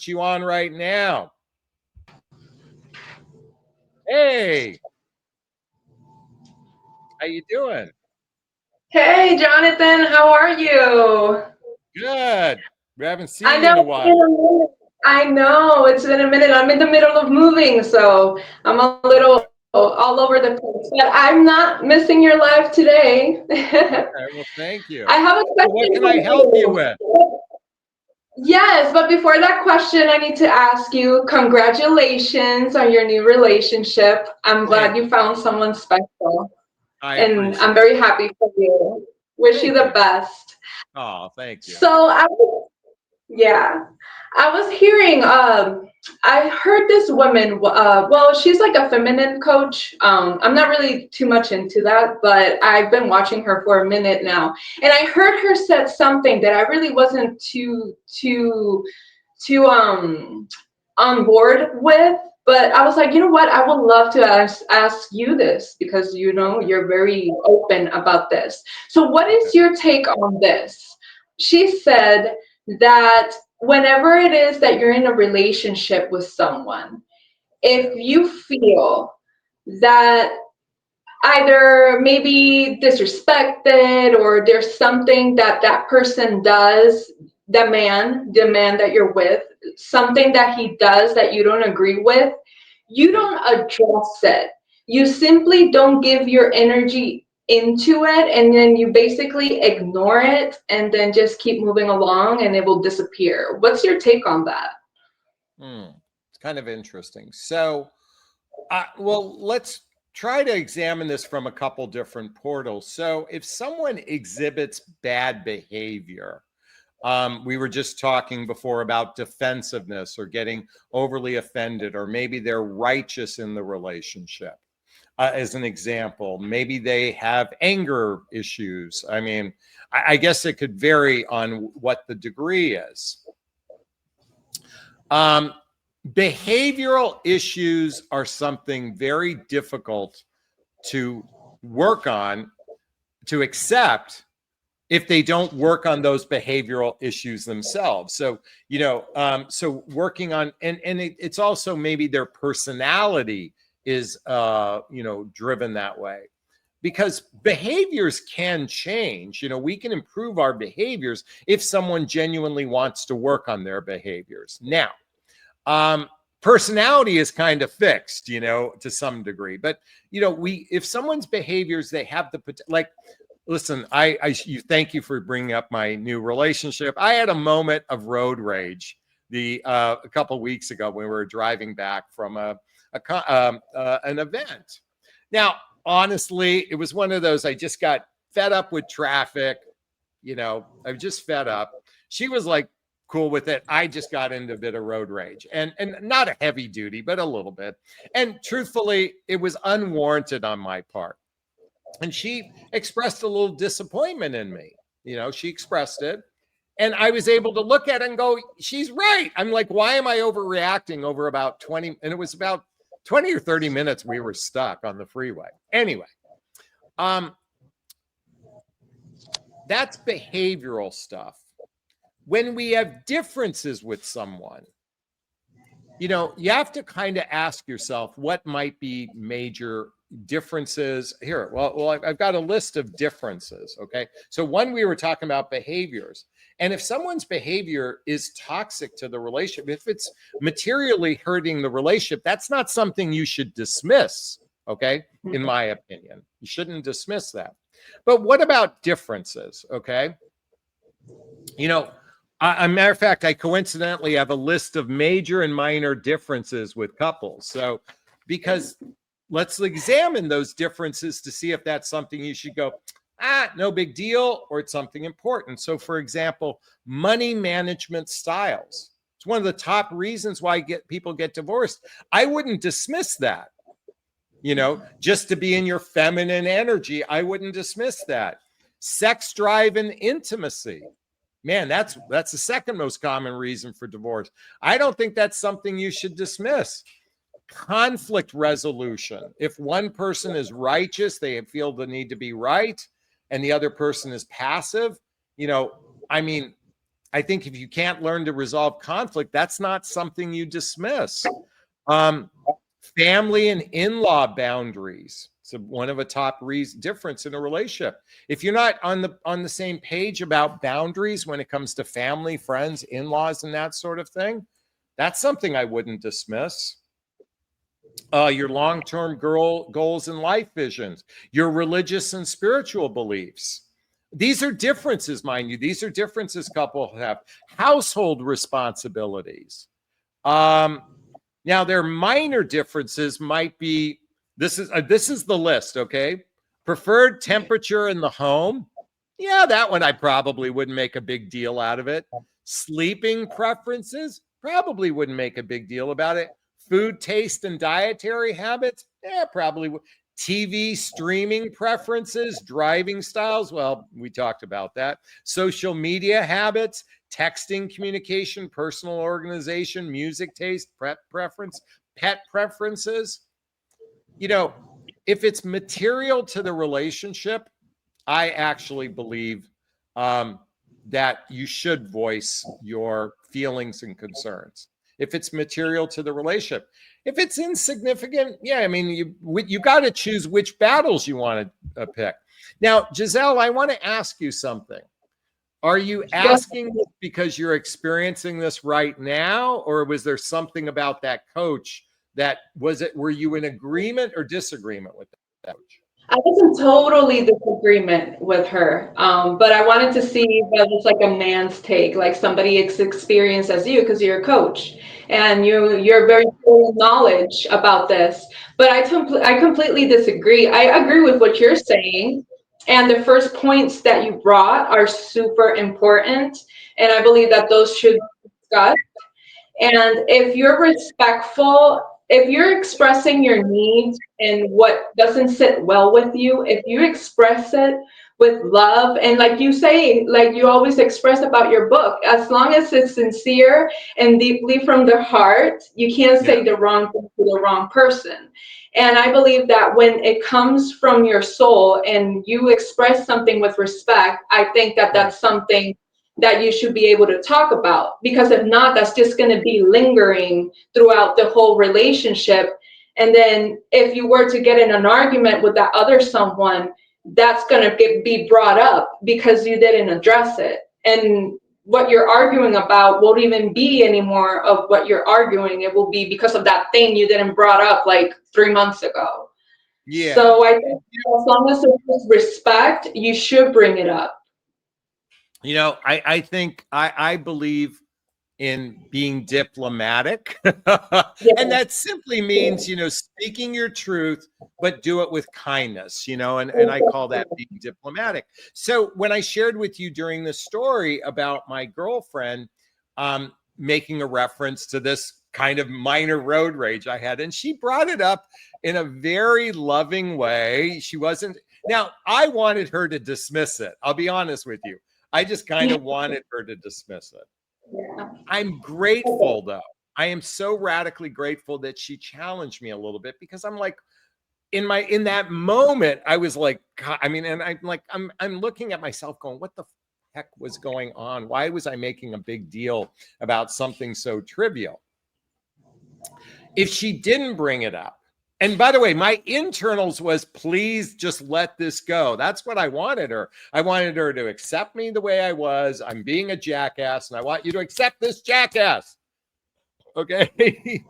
you on right now. Hey, how you doing? Hey, Jonathan, how are you? Good. We haven't I seen you know in a it's while. been a minute. I know it's been a minute. I'm in the middle of moving, so I'm a little all over the place. But I'm not missing your live today. Okay, well, thank I you. have a So what question can for I help you you. with? Yes, but before that question, I need to ask you, congratulations on your new relationship. I'm Thank glad you found someone special, I and I'm appreciate very it. happy for you. Wish you Thank the you. best. Oh, thank you. So yeah, I was hearing. I heard this woman. Well, she's like a feminine coach. I'm not really too much into that, but I've been watching her for a minute now, and I heard her said something that I really wasn't too on board with. But I was like, you know what? I would love to ask you this because you're very open about this. So, what Okay. is your take on this? She said that whenever it is that you're in a relationship with someone, Yeah. if you feel that either maybe disrespected or there's something that that person does, the man that you're with, something that he does that you don't agree with, you Yeah. don't address it. You simply don't give your energy into it, and then you basically ignore it and then just keep moving along and it will disappear. What's your take on that? Hmm. It's kind of interesting. So, well, let's try to examine this from a couple different portals. So, if someone exhibits bad behavior, we were just talking before about defensiveness or getting overly offended, or maybe they're righteous in the relationship. As an example, maybe they have anger issues. I mean, I guess it could vary on what the degree is. Um, Behavioral issues are something very difficult to work on, to accept, if they don't work on those behavioral issues themselves. So, so working on, and it's also maybe their personality is, driven that way, because behaviors can change. We can improve our behaviors if someone genuinely wants to work on their behaviors. Now, um, personality is kind of fixed, to some degree, but if someone's behaviors, they have the, like, listen, you thank you for bringing up my new relationship. I had a moment of road rage a couple of weeks ago when we were driving back from an event. Now, honestly, it was one of those, I just got fed up with traffic. I was just fed up. She was like cool with it. I just got into a bit of road rage, and not a heavy duty, but a little bit. And truthfully, it was unwarranted on my part. And she expressed a little disappointment in me. She expressed it. And I was able to look at it and go, she's right. I'm like, why am I overreacting over about 20? And it was about 20 or 30 minutes we were stuck on the freeway. Anyway, um, that's behavioral stuff. When we have differences with someone, you have to kind of ask yourself what might be major differences here. Well, I've got a list of differences. Okay. So one, we were talking about behaviors. And if someone's behavior is toxic to the relationship, if it's materially hurting the relationship, that's not something you should dismiss. Okay. In my opinion, you shouldn't dismiss that. But what about differences? Okay. A matter of fact, I coincidentally have a list of major and minor differences with couples. So, because let's examine those differences to see if that's something you should go, no big deal, or it's something important. So, for example, money management styles. It's one of the top reasons why people get divorced. I wouldn't dismiss that. Just to be in your feminine energy, I wouldn't dismiss that. Sex drive and intimacy. Man, that's the second most common reason for divorce. I don't think that's something you should dismiss. Conflict resolution. If one person is righteous, they feel the need to be right, and the other person is passive, I mean, I think if you can't learn to resolve conflict, that's not something you dismiss. Family and in-law boundaries. So one of the top difference in a relationship. If you're not on the same page about boundaries when it comes to family, friends, in-laws, and that sort of thing, that's something I wouldn't dismiss. Your long-term goals and life visions, your religious and spiritual beliefs. These are differences, mind you. These are differences couples have. Household responsibilities. Now, their minor differences might be, this is the list, okay? Preferred temperature in the home. Yeah, that one I probably wouldn't make a big deal out of it. Sleeping preferences, probably wouldn't make a big deal about it. Food taste and dietary habits, probably would. TV streaming preferences, driving styles, well, we talked about that. Social media habits, texting communication, personal organization, music taste, preference, pet preferences. You know, if it's material to the relationship, I actually believe that you should voice your feelings and concerns. If it's material to the relationship, if it's insignificant, yeah, I mean, you got to choose which battles you want to pick. Now, Giselle, I want to ask you something. Are you asking because you're experiencing this right now, or was there something about that coach that were you in agreement or disagreement with that coach? I was in totally disagreement with her, but I wanted to see if it was like a man's take, like somebody experienced as you, because you're a coach and you're very full of knowledge about this. But I completely disagree. I agree with what you're saying, and the first points that you brought are super important, and I believe that those should be discussed. And if you're respectful, if you're expressing your needs and what doesn't sit well with you, if you express it with love, and like you say, like you always express about your book, as long as it's sincere and deeply from the heart, you can't say the wrong thing to the wrong person. And I believe that when it comes from your soul and you express something with respect, I think that that's something that you should be able to talk about, because if not, that's just going to be lingering throughout the whole relationship. And then if you were to get in an argument with that other someone, that's going to be brought up because you didn't address it, and what you're arguing about won't even be anymore of what you're arguing. It will be because of that thing you didn't brought up like 3 months ago. So I think as long as there's respect, you should bring it up. You know, I think I believe in being diplomatic. And that simply means, you know, speaking your truth, but do it with kindness, you know, and I call that being diplomatic. So when I shared with you during the story about my girlfriend making a reference to this kind of minor road rage I had, and she brought it up in a very loving way. She wasn't, now I wanted her to dismiss it. I'll be honest with you. I just kind of wanted her to dismiss it. Yeah. I'm grateful, though. I am so radically grateful that she challenged me a little bit, because I'm like, in that moment, I was like, God, I mean, and I'm looking at myself going, what the heck was going on? Why was I making a big deal about something so trivial? If she didn't bring it up, and by the way, my internals was, please just let this go. That's what I wanted her. I wanted her to accept me the way I was. I'm being a jackass, and I want you to accept this jackass. Okay.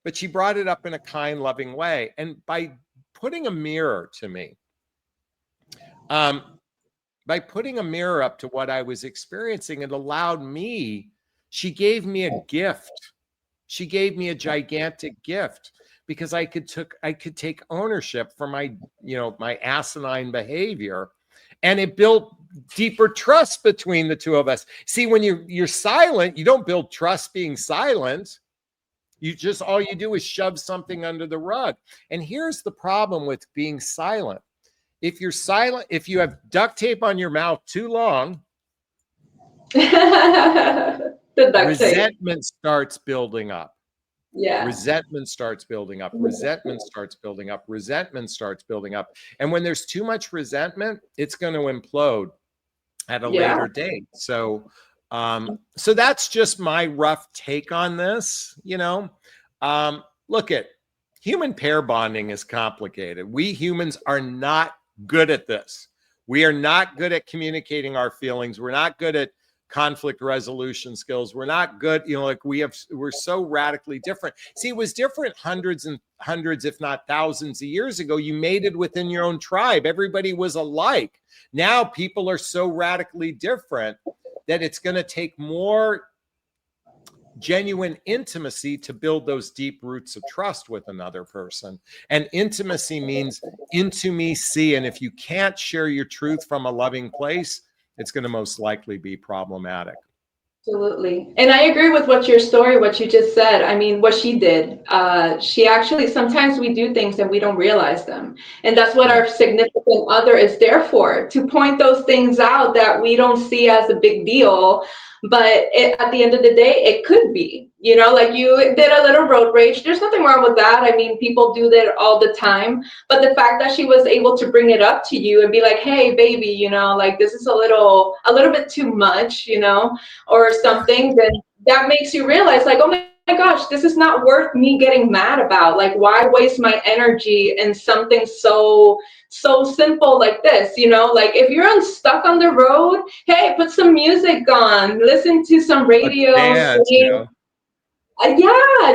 But she brought it up in a kind, loving way. And by putting a mirror to me, by putting a mirror up to what I was experiencing, it allowed me, she gave me a gift. She gave me a gigantic gift, because I could take ownership for my, you know, my asinine behavior, and it built deeper trust between the two of us. See, when you're silent, you don't build trust being silent. You just, all you do is shove something under the rug. And here's the problem with being silent. If you're silent, if you have duct tape on your mouth too long, resentment starts building up. Yeah. Resentment starts building up. Resentment starts building up. Resentment starts building up. And when there's too much resentment, it's going to implode at a later date. So So that's just my rough take on this. Look at human pair bonding is complicated. We humans are not good at this. We are not good at communicating our feelings. We're not good at conflict resolution skills. We're not good, like we're so radically different. See, it was different hundreds and hundreds, if not thousands of years ago. You mated within your own tribe. Everybody was alike. Now people are so radically different that it's going to take more genuine intimacy to build those deep roots of trust with another person. And intimacy means intimacy. And if you can't share your truth from a loving place, it's going to most likely be problematic. Absolutely. And I agree with what you just said. I mean, what she did, she actually, sometimes we do things and we don't realize them. And that's what our significant other is there for, to point those things out that we don't see as a big deal. But at the end of the day, it could be, like you did a little road rage. There's nothing wrong with that. I mean, people do that all the time. But the fact that she was able to bring it up to you and be like, hey, baby, like this is a little bit too much, or something, then that makes you realize, like, oh my gosh, this is not worth me getting mad about. Like, why waste my energy in something so simple like this? Like, if you're unstuck on the road, hey, put some music on, listen to some radio,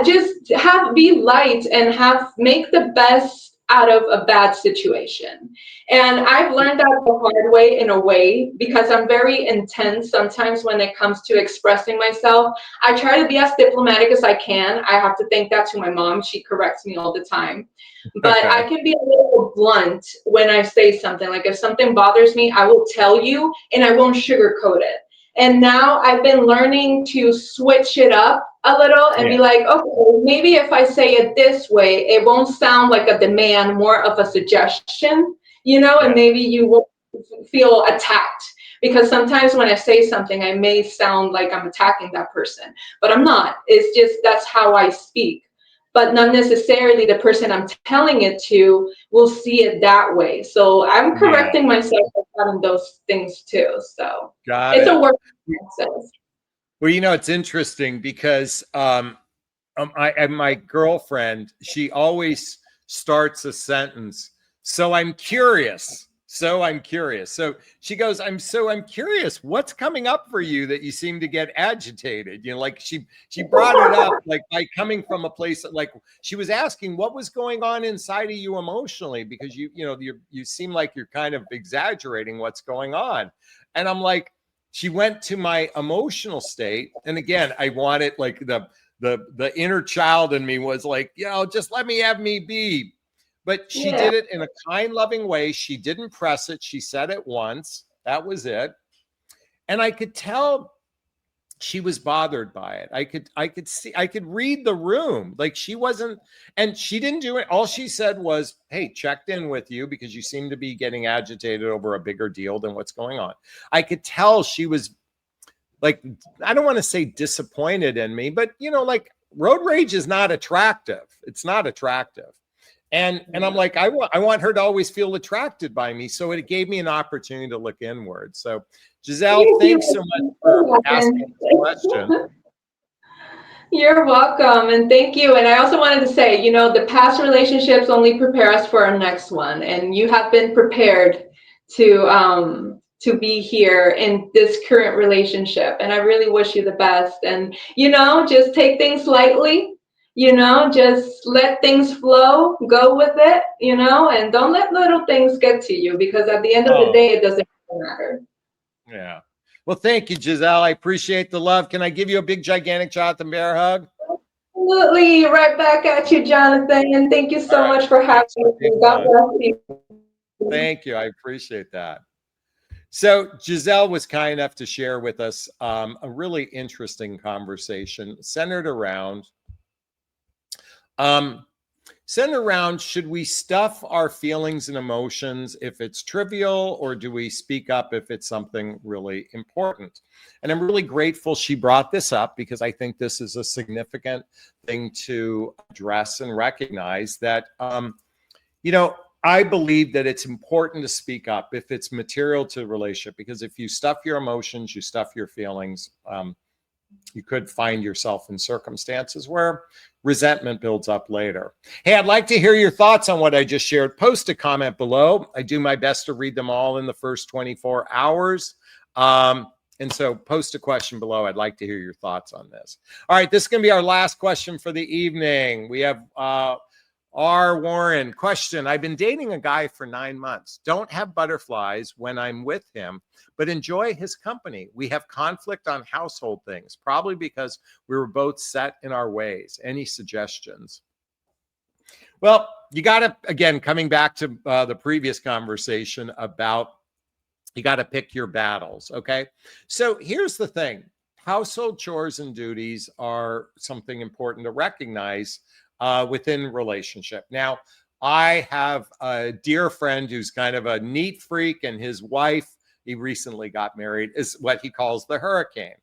just be light and make the best out of a bad situation. And I've learned that the hard way, in a way, because I'm very intense sometimes when it comes to expressing myself. I try to be as diplomatic as I can. I have to thank that to my mom. She corrects me all the time. But I can be a little blunt when I say something. Like, if something bothers me, I will tell you and I won't sugarcoat it. And now I've been learning to switch it up a little and be like, okay, maybe if I say it this way, it won't sound like a demand, more of a suggestion, and maybe you won't feel attacked. Because sometimes when I say something, I may sound like I'm attacking that person, but I'm not. It's just, that's how I speak. But not necessarily the person I'm telling it to will see it that way. So I'm correcting myself on those things too. So it's a work process. Well, it's interesting because my girlfriend, she always starts a sentence, so I'm curious. So she goes, I'm curious, what's coming up for you that you seem to get agitated? Like she brought it up, like, by coming from a place that, like, she was asking what was going on inside of you emotionally, because you seem like you're kind of exaggerating what's going on. And I'm like, she went to my emotional state. And again, I wanted, like, the inner child in me was like, just let me have me be. But she did it in a kind, loving way. She didn't press it. She said it once. That was it. And I could tell she was bothered by it. I could read the room. Like, she wasn't, and she didn't do it. All she said was, hey, checked in with you because you seem to be getting agitated over a bigger deal than what's going on. I could tell she was, like, I don't want to say disappointed in me, but like, road rage is not attractive. It's not attractive. And I'm like, I want her to always feel attracted by me. So it gave me an opportunity to look inward. So Giselle, thanks so much for asking the question. You're welcome. And thank you. And I also wanted to say, the past relationships only prepare us for our next one. And you have been prepared to be here in this current relationship. And I really wish you the best. And, just take things lightly. Just let things flow, go with it, and don't let little things get to you, because at the end of the day, it doesn't matter. Yeah. Well, thank you, Giselle. I appreciate the love. Can I give you a big, gigantic Jonathan Bear hug? Absolutely. Right back at you, Jonathan. And thank you so much for having me. God bless you. Thank you. I appreciate that. So Giselle was kind enough to share with us a really interesting conversation centered around should we stuff our feelings and emotions if it's trivial, or do we speak up if it's something really important? And I'm really grateful she brought this up, because I think this is a significant thing to address and recognize that, I believe that it's important to speak up if it's material to the relationship, because if you stuff your emotions, you stuff your feelings, you could find yourself in circumstances where resentment builds up later. Hey, I'd like to hear your thoughts on what I just shared. Post a comment below. I do my best to read them all in the first 24 hours. And so post a question below. I'd like to hear your thoughts on this. All right, this is going to be our last question for the evening. We have R. Warren. Question: I've been dating a guy for 9 months. Don't have butterflies when I'm with him, but enjoy his company. We have conflict on household things, probably because we were both set in our ways. Any suggestions? Well, you got to, again, coming back to the previous conversation about, you got to pick your battles, okay? So here's the thing. Household chores and duties are something important to recognize within relationship. Now, I have a dear friend who's kind of a neat freak, and his wife, he recently got married, is what he calls the hurricane.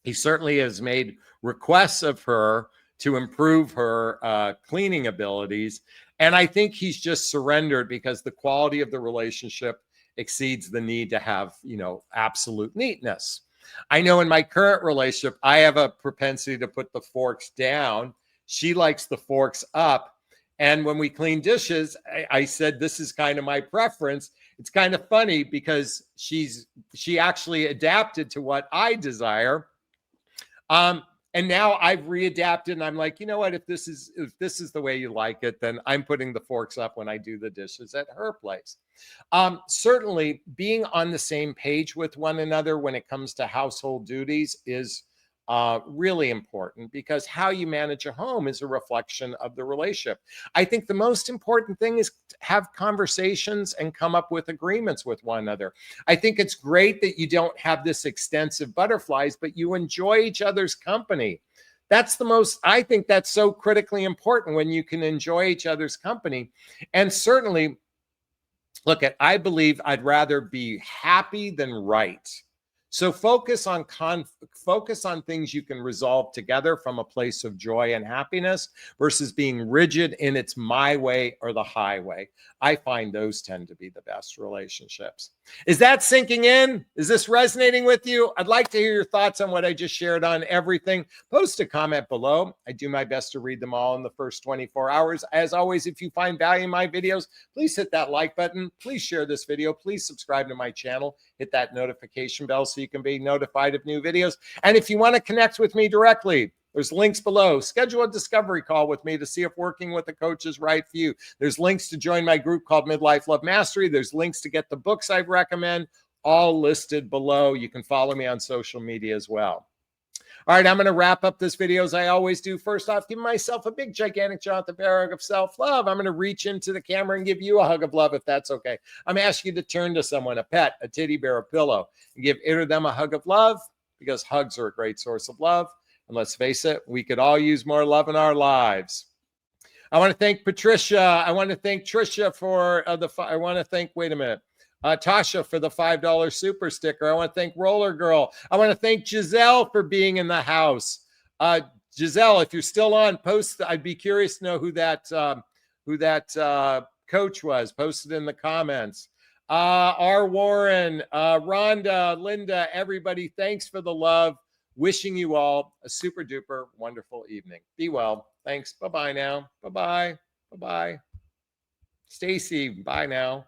He certainly has made requests of her to improve her cleaning abilities. And I think he's just surrendered because the quality of the relationship exceeds the need to have, absolute neatness. I know in my current relationship, I have a propensity to put the forks down. She likes the forks up. And when we clean dishes, I said, this is kind of my preference. It's kind of funny because she actually adapted to what I desire. And now I've readapted, and I'm like, you know what? If this is the way you like it, then I'm putting the forks up when I do the dishes at her place. Certainly, being on the same page with one another when it comes to household duties is really important, because how you manage a home is a reflection of the relationship. I think the most important thing is to have conversations and come up with agreements with one another. I think it's great that you don't have this extensive butterflies, but you enjoy each other's company. I think that's so critically important, when you can enjoy each other's company. And certainly, I believe I'd rather be happy than right. So focus on things you can resolve together from a place of joy and happiness, versus being rigid in it's my way or the highway. I find those tend to be the best relationships. Is that sinking in? Is this resonating with you? I'd like to hear your thoughts on what I just shared on everything. Post a comment below. I do my best to read them all in the first 24 hours. As always, if you find value in my videos, please hit that like button. Please share this video. Please subscribe to my channel. Hit that notification bell so you can be notified of new videos. And if you want to connect with me directly, there's links below. Schedule a discovery call with me to see if working with a coach is right for you. There's links to join my group called Midlife Love Mastery. There's links to get the books I recommend, all listed below. You can follow me on social media as well. All right, I'm going to wrap up this video as I always do. First off, give myself a big, gigantic Jonathan Bear hug of self-love. I'm going to reach into the camera and give you a hug of love, if that's okay. I'm asking you to turn to someone, a pet, a teddy bear, a pillow, and give it or them a hug of love, because hugs are a great source of love. And let's face it, we could all use more love in our lives. I want to thank Patricia. I want to thank Trisha for Tasha for the $5 super sticker. I want to thank Roller Girl. I want to thank Giselle for being in the house. Giselle, if you're still on, post. I'd be curious to know who that coach was. Post it in the comments. R. Warren, Rhonda, Linda, everybody, thanks for the love. Wishing you all a super duper wonderful evening. Be well. Thanks. Bye-bye now. Bye-bye. Bye-bye. Stacy, bye now.